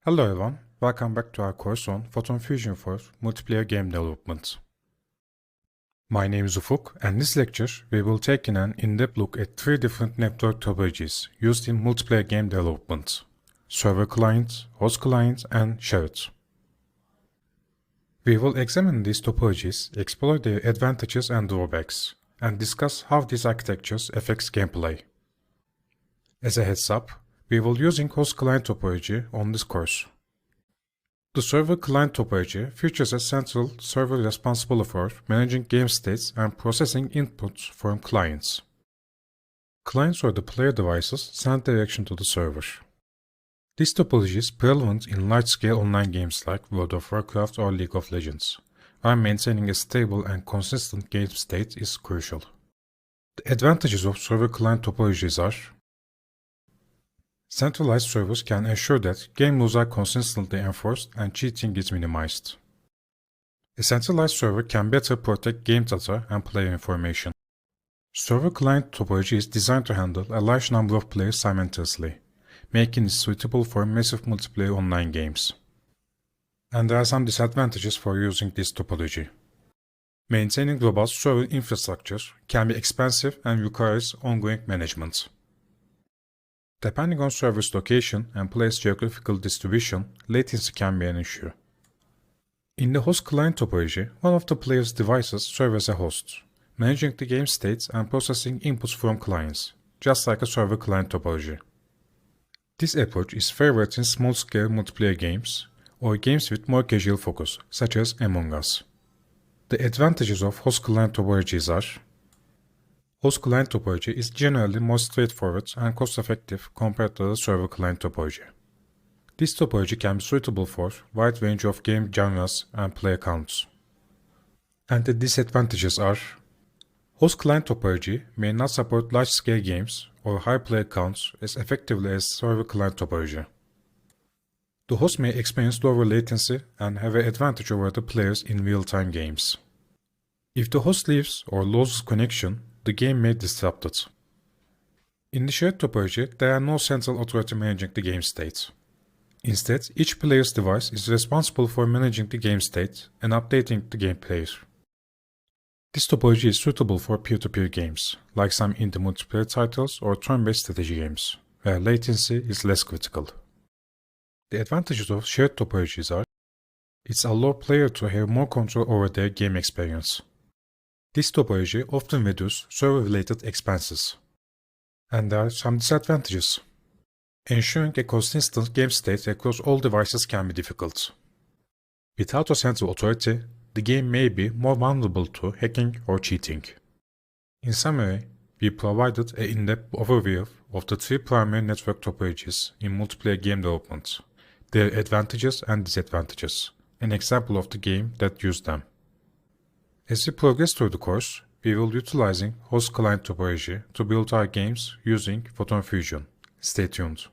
Hello everyone, welcome back to our course on Photon Fusion for multiplayer game development. My name is Ufuk, and in this lecture we will take an in-depth look at three different network topologies used in multiplayer game development: server client, host client, and shared. We will examine these topologies, explore their advantages and drawbacks, and discuss how these architectures affect gameplay. As a heads up, we will be using host client topology on this course. The server client topology features a central server responsible for managing game states and processing inputs from clients. Clients or the player devices send direction to the server. This topology is prevalent in large-scale online games like World of Warcraft or League of Legends, where maintaining a stable and consistent game state is crucial. The advantages of server client topologies are: centralized servers can ensure that game rules are consistently enforced and cheating is minimized. A centralized server can better protect game data and player information. Server client topology is designed to handle a large number of players simultaneously, making it suitable for massive multiplayer online games. And there are some disadvantages for using this topology. Maintaining robust server infrastructure can be expensive and requires ongoing management. Depending on server's location and player's geographical distribution, latency can be an issue. In the host client topology, one of the player's devices serves as a host, managing the game states and processing inputs from clients, just like a server client topology. This approach is favored in small-scale multiplayer games or games with more casual focus, such as Among Us. The advantages of host client topologies are: host client topology is generally more straightforward and cost-effective compared to the server client topology. This topology can be suitable for a wide range of game genres and player counts. And the disadvantages are: host client topology may not support large-scale games or high player counts as effectively as server client topology. The host may experience lower latency and have an advantage over the players in real-time games. If the host leaves or loses connection, the game may be disrupted. In the shared topology, there are no central authority managing the game state. Instead, each player's device is responsible for managing the game state and updating the game player. This topology is suitable for peer-to-peer games, like some indie multiplayer titles or turn-based strategy games, where latency is less critical. The advantages of shared topologies are: it allows players to have more control over their game experience. This topology often reduces server-related expenses. And there are some disadvantages. Ensuring a consistent game state across all devices can be difficult. Without a central authority, the game may be more vulnerable to hacking or cheating. In summary, we provided an in-depth overview of the three primary network topologies in multiplayer game development, their advantages and disadvantages, an example of the game that used them. As we progress through the course, we will be utilizing host client topology to build our games using Photon Fusion. Stay tuned.